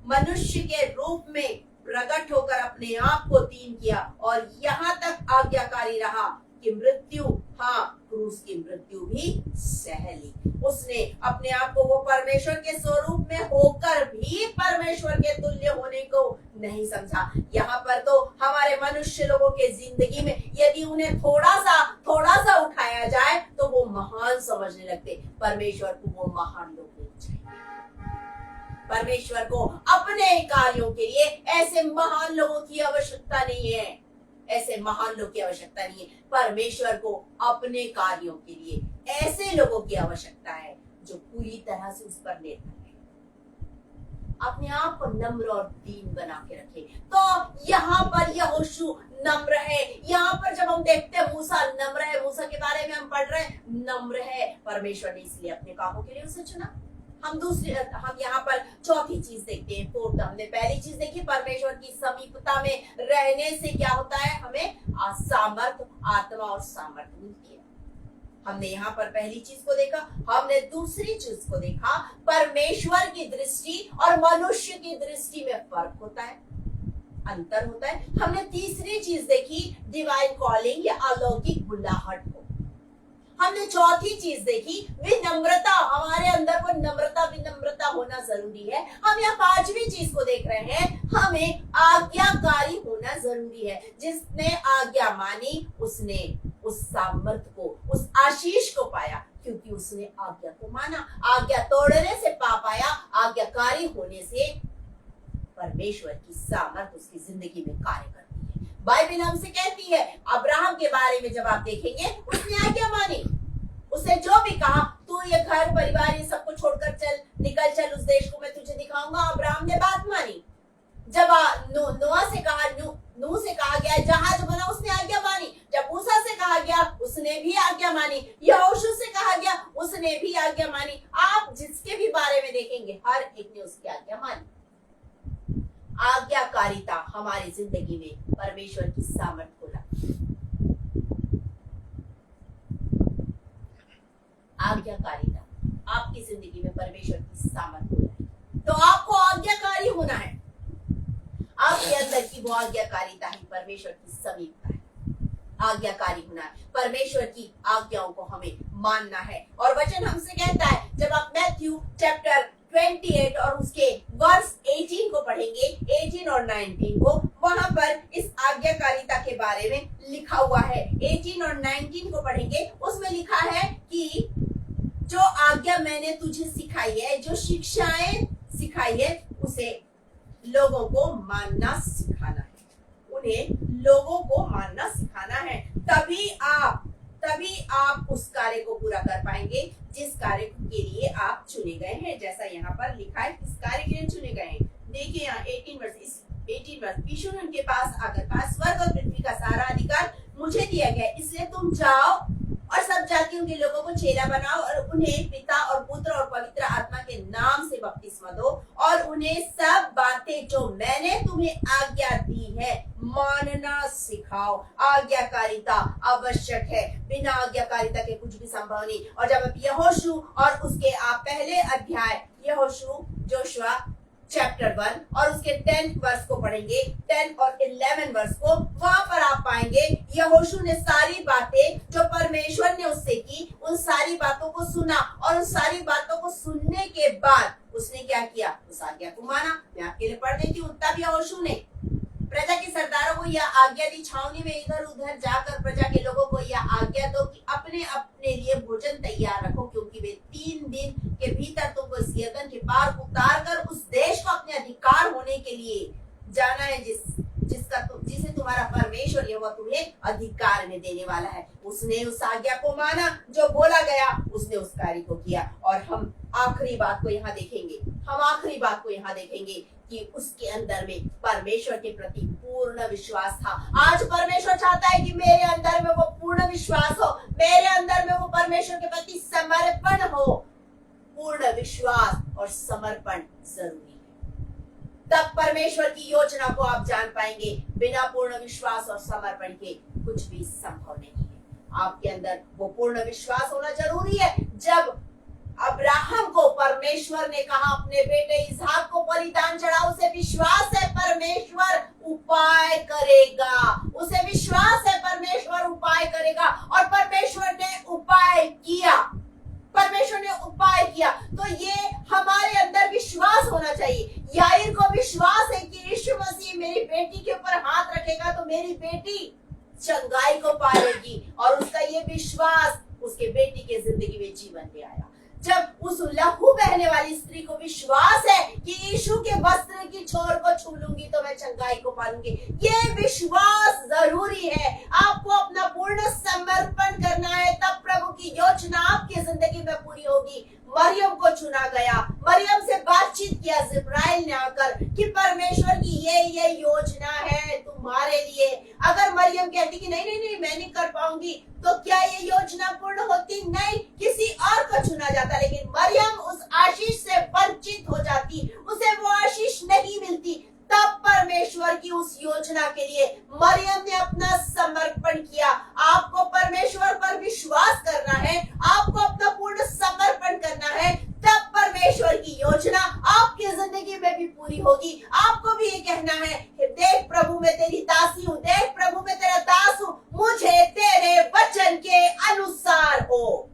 मनुष्य के रूप में प्रकट होकर अपने आप को दीन किया और यहाँ तक आज्ञाकारी रहा कि मृत्यु, क्रूस की मृत्यु भी सह ली। उसने अपने आप को वो परमेश्वर के स्वरूप में होकर भी परमेश्वर के तुल्य होने को नहीं समझा। यहाँ पर तो हमारे मनुष्य लोगों के जिंदगी में यदि उन्हें थोड़ा सा उठाया जाए तो वो महान समझने लगते। परमेश्वर को वो महान लोग नहीं चाहिए। परमेश्वर को अपने कार्यों के लिए ऐसे महान लोगों की आवश्यकता नहीं है, ऐसे महान लोग की आवश्यकता नहीं है। परमेश्वर को अपने कार्यों के लिए ऐसे लोगों की आवश्यकता है जो पूरी तरह से उस पर निर्भर है, अपने आप को नम्र और दीन बना के रखे। तो यहाँ पर यहोशू नम्र है। यहाँ पर जब हम देखते हैं मूसा नम्र है, मूसा के बारे में हम पढ़ रहे हैं, नम्र है। परमेश्वर ने इसलिए अपने कामों के लिए उसे चुना। हम यहाँ पर चौथी चीज देखते हैं। फोर्थ, हमने पहली चीज देखी, परमेश्वर की समीपता में रहने से क्या होता है, हमें सामर्थ, आत्मा और सामर्थ मिलती है। हमने यहाँ पर पहली चीज को देखा। हमने दूसरी चीज को देखा, परमेश्वर की दृष्टि और मनुष्य की दृष्टि में फर्क होता है, अंतर होता है। हमने तीसरी चीज देखी, डिवाइन कॉलिंग या अलौकिक बुलाहट को। हमने चौथी चीज देखी, विनम्रता। हमारे अंदर वो विनम्रता होना जरूरी है। हम यहाँ पांचवी चीज को देख रहे हैं, हमें आज्ञाकारी होना जरूरी है। जिसने आज्ञा मानी उसने उस सामर्थ को, उस आशीष को पाया, क्योंकि उसने आज्ञा को माना। आज्ञा तोड़ने से पाप आया, आज्ञाकारी होने से परमेश्वर की सामर्थ उसकी जिंदगी में कार्य करती है। बाइबल हमसे कहती है, अब्राहम के बारे में जब आप देखेंगे, उसने आज्ञा मानी। उसे जो भी कहा, तू ये घर परिवार ये सबको छोड़कर चल, निकल चल उस देश को मैं तुझे दिखाऊंगा। अब्राहम ने बात मानी। जब नूह से कहा गया जहाज बना, उसने आज्ञा मानी। जब मूसा से कहा गया, उसने भी आज्ञा मानी। यहोशू से कहा गया, उसने भी आज्ञा मानी। आप जिसके भी बारे में देखेंगे, हर एक ने उसकी आज्ञा मानी। आज्ञाकारिता हमारी जिंदगी में परमेश्वर की सामर्थ को लाती है। आज्ञाकारिता आपकी जिंदगी में परमेश्वर की सामर्थ हो जाएगी। तो आपको आज्ञाकारी होना है। आपके अंदर की वो आज्ञाकारिता ही परमेश्वर की समीपता है। आज्ञाकारी होना है, परमेश्वर की आज्ञाओं को हमें मानना है। और वचन हमसे कहता है, जब आप मैथ्यू चैप्टर 28 और उसके वर्स 18 को पढ़ेंगे, 18 और 19 को, वहां पर इस आज्ञाकारिता के बारे में लिखा हुआ है। 18 और 19 को पढ़ेंगे, उसमें लिखा है कि जो आज्ञा मैंने तुझे सिखाई है, जो शिक्षाएं सिखाई है, उसे लोगों को मानना सिखाना है। उन्हें लोगों को मानना सिखाना है। तभी आप उस कार्य को पूरा कर पाएंगे जिस कार्य के लिए आप चुने गए हैं। जैसा यहाँ पर लिखा है, किस कार्य के लिए चुने गए हैं। देखिए यहाँ 18 वर्ष, यीशु ने उनके पास आकर कहा, स्वर्ग और पृथ्वी का सारा अधिकार मुझे दिया गया, इसलिए तुम जाओ और सब जातियों के लोगों को चेला बनाओ और उन्हें पिता और पुत्र और पवित्र आत्मा के नाम से बपतिस्मा दो और उन्हें सब बातें जो मैंने तुम्हें आज्ञा दी है मानना सिखाओ। आज्ञाकारिता आवश्यक है, बिना आज्ञाकारिता के कुछ भी संभव नहीं। और जब आप यहोशू और उसके आप पहले अध्याय जोशुआ चैप्टर 1 और उसके 10th वर्ष को पढ़ेंगे, 10 और 11 वर्ष को, वहां पर आप पाएंगे यहोशू ने सारी बातें जो परमेश्वर ने उससे की, उन सारी बातों को सुना और उन सारी बातों को सुनने के बाद उसने क्या किया, उस आज्ञा को माना। मैं आपके लिए पढ़ देती हूँ। तब यहोशू ने प्रजा के सरदारों को यह आज्ञा दी, छावनी में इधर उधर जाकर प्रजा के लोगों को यह आज्ञा दो कि अपने अपने लिए भोजन तैयार रखो, क्योंकि वे 3 दिन के भीतर तुमको इस यरदन के पार उतार कर उस देश को अपने अधिकार होने के लिए जाना है जिसे तुम्हारा परमेश्वर यहोवा तुम्हें अधिकार में देने वाला है। उसने उस आज्ञा को माना, जो बोला गया उसने उस कार्य को किया। और हम आखिरी बात को यहाँ देखेंगे कि उसके अंदर में परमेश्वर के प्रति पूर्ण विश्वास था। आज परमेश्वर चाहता है कि मेरे अंदर में वो पूर्ण विश्वास हो, मेरे अंदर में वो परमेश्वर के प्रति समर्पण हो। पूर्ण विश्वास और समर्पण जरूरी है, तब परमेश्वर की योजना को आप जान पाएंगे। बिना पूर्ण विश्वास और समर्पण के कुछ भी संभव नहीं है। आपके अंदर वो पूर्ण विश्वास होना जरूरी है। जब अब्राहम को परमेश्वर ने कहा अपने बेटे इसहाक को बलिदान चढ़ाओ, उसे विश्वास है परमेश्वर उपाय करेगा, उसे विश्वास है परमेश्वर उपाय करेगा। और परमेश्वर ने उपाय किया, तो ये हमारे अंदर विश्वास होना चाहिए। याईर को विश्वास है कि यीशु मसीह मेरी बेटी के ऊपर हाथ रखेगा तो मेरी बेटी चंगाई को पाएगी, और उसका ये विश्वास उसके बेटी के जिंदगी में जीवन ले आया। जब उस लहू बहने वाली स्त्री को विश्वास है कि यीशु के वस्त्र की छोर को छू लूंगी तो मैं चंगाई को पालूंगी, ये विश्वास जरूरी है। आपको अपना पूर्ण समर्पण करना है, तब प्रभु की योजना आपकी जिंदगी में पूरी होगी। मरियम को चुना गया, मरियम से बातचीत किया जिब्राइल ने आकर कि परमेश्वर की ये योजना है तुम्हारे लिए। अगर मरियम कहती कि नहीं मैं नहीं कर पाऊंगी, तो क्या ये योजना पूर्ण होती? नहीं, किसी और को चुना जाता। लेकिन मरियम उस आशीष से वंचित हो जाती, उसे वो आशीष नहीं मिलती। तब परमेश्वर की उस योजना के लिए मरियम ने अपना समर्पण किया। आपको परमेश्वर पर विश्वास करना है, आपको अपना पूर्ण समर्पण करना है, तब परमेश्वर की योजना आपकी जिंदगी में भी पूरी होगी। आपको भी ये कहना है, देख प्रभु मैं तेरी दासी हूँ, देख प्रभु मैं तेरा दास हूँ, मुझे तेरे वचन के अनुसार हो।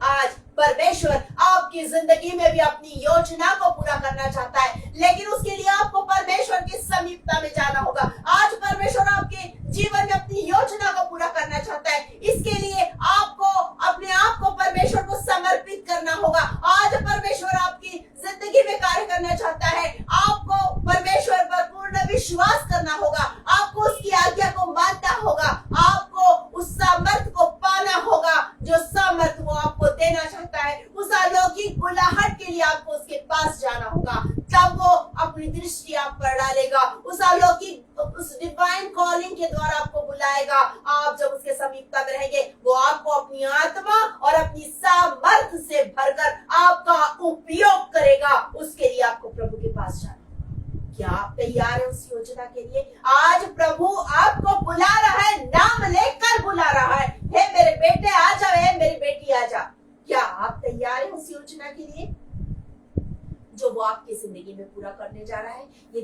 आज परमेश्वर आपकी जिंदगी में भी अपनी योजना को पूरा करना चाहता है, लेकिन उसके लिए आपको परमेश्वर की समीपता में जाना होगा। आज परमेश्वर आपके जीवन में अपनी योजना को पूरा करना चाहता है, इसके लिए आपको अपने आप को परमेश्वर को समर्पित करना होगा। आज परमेश्वर आपकी जिंदगी में कार्य करना चाहता है, आपको परमेश्वर पर पूर्ण विश्वास करना होगा, आपको उसकी आज्ञा को मानना होगा, आपको उस सामर्थ को पाना होगा जो सामर्थ वो आपको देना चाहता है। उस अलौकिक बुलाहट के लिए आपको उसके पास जाना होगा, तब वो अपनी दृष्टि आप पर डालेगा, उस अलौकिक उस डिवाइन कॉलिंग के द्वारा आपको बुलाएगा। आप जब उसके समीपता में रहेंगे, वो आपको अपनी आत्मा और अपनी सामर्थ से भरकर आपका उपयोग करेगा। उसके लिए आपको प्रभु के पास जाना होगा। क्या आप तैयार हैं उस योजना के लिए? आज प्रभु आपको बुला रहा है, नाम लेकर बुला रहा है, हे मेरे बेटे आ जाओ, हे मेरी बेटी आ जा।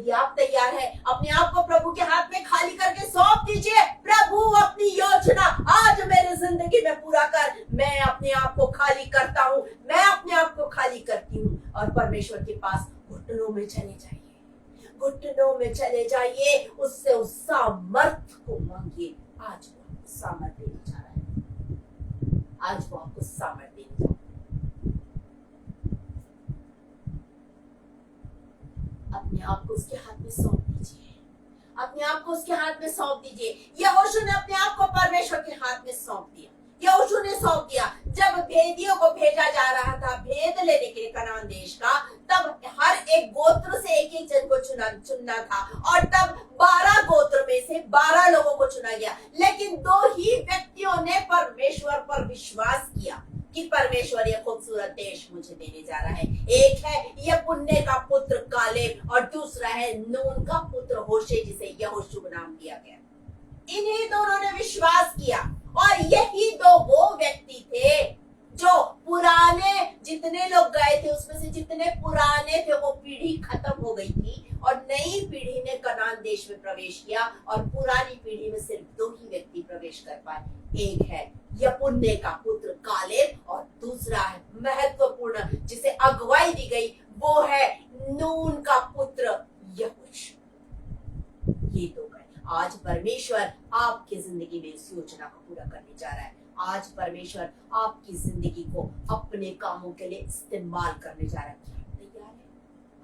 यदि आप तैयार हैं, अपने आप को प्रभु के हाथ में खाली करके सौंप दीजिए। प्रभु अपनी योजना आज मेरे जिंदगी में पूरा कर। मैं अपने आप को खाली करता हूँ, मैं अपने आप को खाली करती हूँ। और परमेश्वर के पास घुटनों में चले जाइए, घुटनों में चले जाइए, उससे उस सामर्थ को मांगिए। आज वो आपको सामर्थ देने जा रहा है, आज वो आपको सामर्थ देने जा रहा है। अपने आप को उसके हाथ में सौंप दीजिए, अपने आप को उसके हाथ में सौंप दीजिए। यहोशू ने अपने आप को परमेश्वर के हाथ में सौंप दिया, यहोशू ने सौंप दिया। जब भेदियों को भेजा जा रहा था भेद लेने के लिए कनान देश का, तब हर एक गोत्र से एक एक जन को चुनना था, और तब 12 गोत्र में से 12 लोगों को चुना गया। लेकिन 2 ही व्यक्तियों ने परमेश्वर पर विश्वास किया कि परमेश्वर ये खूबसूरत देश मुझे देने जा रहा है। एक है यपुन्ने का पुत्र कालेब, और दूसरा है नून का पुत्र होशे, जिसे यहोशू नाम दिया गया। इन्हीं दोनों ने विश्वास किया, और यही 2 वो व्यक्ति थे जो पुराने जितने लोग गए थे उसमें से जितने पुराने थे वो पीढ़ी खत्म हो गई थी, और नई पीढ़ी ने कनान देश में प्रवेश किया, और पुरानी पीढ़ी में सिर्फ 2 ही व्यक्ति प्रवेश कर पाए। एक है यपुन्ने का पुत्र कालेब, और दूसरा है महत्वपूर्ण जिसे अगुवाई दी गई, वो है नून का पुत्र यहोशू। ये 2 गए। आज परमेश्वर आपकी जिंदगी में इस योजना को पूरा करने जा रहा है। आज परमेश्वर आपकी जिंदगी को अपने कामों के लिए इस्तेमाल करने जा रहा है। आप तैयार हैं?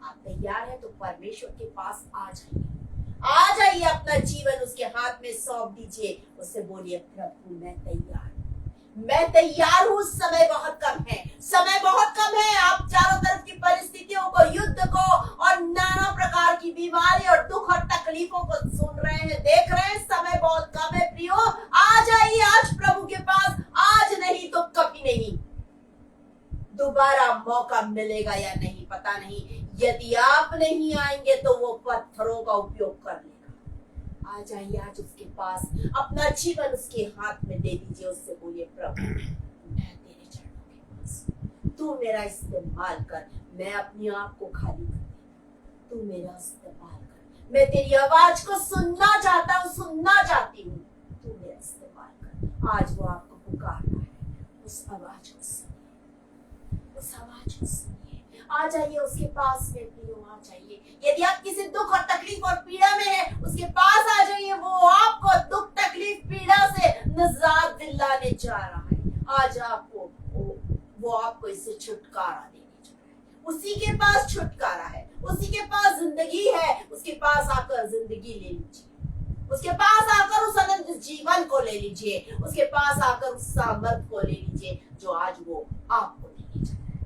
आप तैयार हैं तो परमेश्वर के पास आ जाइए, आ जाइए, अपना जीवन उसके हाथ में सौंप दीजिए। उससे बोलिए, प्रभु मैं तैयार, मैं तैयार हूँ। समय बहुत कम है, समय बहुत कम है। आप चारों तरफ की परिस्थितियों को, युद्ध को, और नाना प्रकार की बीमारी और दुख और तकलीफों को सुन रहे हैं, देख रहे हैं। समय बहुत कम है प्रियो, आ जाइए आज प्रभु के पास। आज नहीं तो कभी नहीं, दोबारा मौका मिलेगा या नहीं पता नहीं। यदि आप नहीं आएंगे तो वो पत्थरों का उपयोग कर लेगा। आ जाइए आज उसके पास, अपना जीवन उसके हाथ में दे दीजिए। उससे बोलिए, प्रभु मैं तेरे चरणों के पास, तू मेरा इस्तेमाल कर। मैं अपने आप को खाली कर देता, तू मेरा इस्तेमाल कर। मैं तेरी आवाज को सुनना चाहता हूँ, सुनना चाहती हूँ, तू मेरा इस्तेमाल कर। आज वो आपको पुकार रहा है, उस आवाज को सुनिए, उस आवाज को सुनिए। आ जाइए उसके पास में प्रियो, आ जाइए। यदि आप किसी दुख और तकलीफ और पीड़ा में हैं, उसके पास आ जाइए। वो आपको दुख तकलीफ पीड़ा से निजात दिलाने जा रहा है। आज आपको वो आपको इससे छुटकारा देने जा रहा है। उसी के पास छुटकारा है, उसी के पास जिंदगी है। उसके पास आकर जिंदगी ले लीजिए, उसके पास आकर उस अनंत जीवन को ले लीजिए, उसके पास आकर उस सामर्थ को ले लीजिए जो आज वो आपको देने जा रहा है,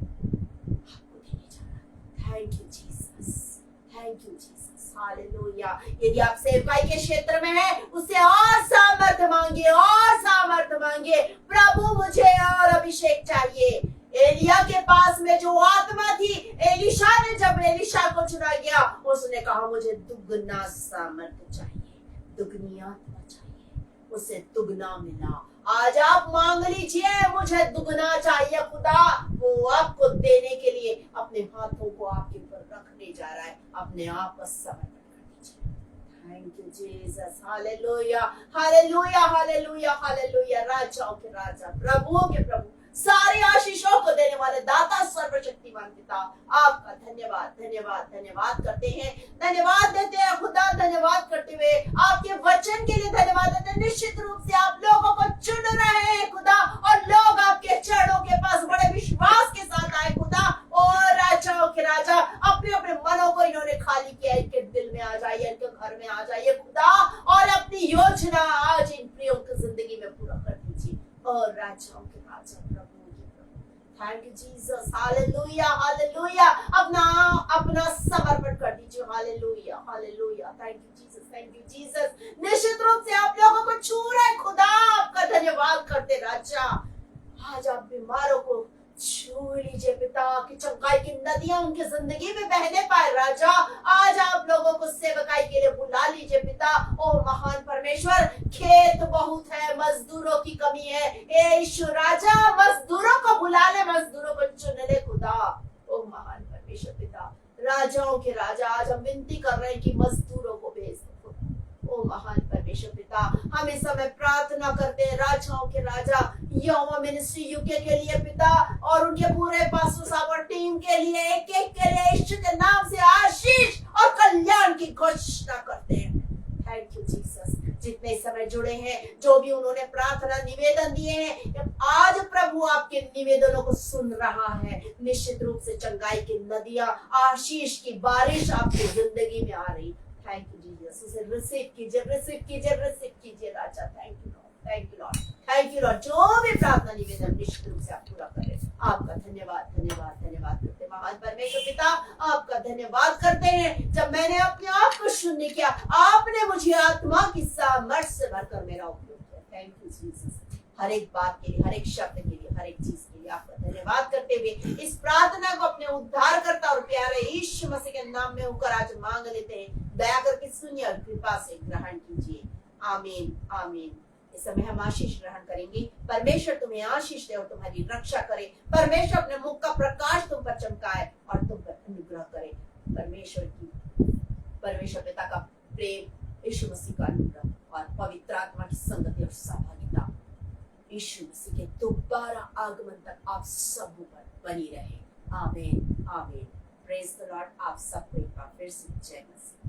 आपको देने जा रहा है। Thank you Jesus, thank you Jesus, hallelujah. यदि आप सेवकाई के क्षेत्र में हैं, उससे और सामर्थ मांगिए, और सामर्थ मांगिए। प्रभु मुझे और अभिषेक चाहिए। एलिया के पास में जो आत्मा थी, एलिशा ने जब एलिशा को चुना गया, उसने कहा मुझे दुगना सामर्थ चाहिए, दुगनी आत्मा चाहिए। उसे दुगना मिला। आज आप मांग लीजिए, मुझे दुगना चाहिए। खुदा वो आपको देने के लिए अपने हाथों को आपके ऊपर रखने जा रहा है। अपने आप को समर्पित कर दीजिए। Thank you Jesus, hallelujah, hallelujah, hallelujah, hallelujah. राजाओं के राजा, प्रभुओं के प्रभु, सारी आशीषों को देने वाले दाता सर्वशक्तिमान पिता, आपका धन्यवाद, धन्यवाद, धन्यवाद करते हैं, धन्यवाद देते हैं खुदा। धन्यवाद करते हुए आपके वचन के लिए धन्यवाद देते हैं। निश्चित रूप से आप लोगों को चुन रहे हैं खुदा, और लोग आपके चरणों के पास बड़े विश्वास के साथ आए खुदा। और राजाओं के राजा, अपने अपने मनों को इन्होंने खाली किया। इनके दिल में आ जाइए, इनके घर में आ जाइए खुदा, और अपनी योजना आज इन प्रियों की जिंदगी में पूरा कर दीजिए। और राजाओं के राजा, thank you Jesus, hallelujah, hallelujah. अपना समर्पण कर दीजिए। Hallelujah, hallelujah. Thank you Jesus, thank you Jesus. निश्चित रूप से आप लोगों को छू रहे खुदा, आपका धन्यवाद करते राजा। आज आप बीमारों को छू लीजिए पिता, कि चंगाई की नदियां उनकी जिंदगी में बहने पाए राजा। आज आप लोगों को सेवकाई के लिए बुला लीजिए पिता। ओ महान परमेश्वर, खेत बहुत है, मजदूरों की कमी है। ए यीशु राजा, मजदूरों को बुला ले, मजदूरों को चुन ले खुदा। ओ महान परमेश्वर पिता, राजाओं के राजा, आज हम विनती कर रहे हैं कि मजदूरों को भेज दो। ओ महान परमेश्वर पिता, हम इस समय प्रार्थना करते हैं राजाओं के राजा यहोवा मिनिस्ट्री यूके के लिए पिता, और उनके पूरे पास्टर साहब और टीम के लिए, एक एक के लिए यीशु के नाम से आशीष और कल्याण की घोषणा करते हैं। Thank you Jesus. जितने इस समय जुड़े हैं, जो भी उन्होंने प्रार्थना निवेदन दिए हैं, आज प्रभु आपके निवेदनों को सुन रहा है। निश्चित रूप से चंगाई की नदियां, आशीष की बारिश आपकी जिंदगी में आ रही। Thank you Jesus. उसे रिसीव कीजिए, रिसीव कीजिए, रिसीव कीजिए राजा। Thank you lord, thank you lord, thank you lord. जो भी प्रार्थना निवेदन निश्चित रूप से आप पूरा करें। आपका धन्यवाद, धन्यवाद, धन्यवाद करते हैं महान परमेश्वर पिता। आपका धन्यवाद करते हैं, जब मैंने अपने आप को शून्य किया, आपने मुझे आत्मा की सामर्थ्य से भरकर मेरा उपयोग किया। Thank you Jesus. हर एक बात के लिए, हर एक शब्द के लिए, हर एक चीज के लिए आपका धन्यवाद करते हुए इस प्रार्थना को अपने उद्धारकर्ता और प्यारे यीशु मसीह के नाम में होकर आज मांग लेते हैं। दया करके सुनिए और कृपा से ग्रहण कीजिए। आमीन, आमीन। इस समय हम आशीष ग्रहण करेंगे। परमेश्वर तुम्हें आशीष दे और तुम्हारी रक्षा करे। परमेश्वर अपने मुख का प्रकाश तुम पर चमकाए और तुम पर अनुग्रह करे। परमेश्वर पिता का प्रेम, यीशु मसीह का अनुग्रह और पवित्र आत्मा की संगति और सहभागिता यीशु मसीह के दोबारा आगमन तक आप सब पर बनी रहे। आमीन, आमीन। Praise the Lord. आप सबको एक बार फिर से जय मसीह।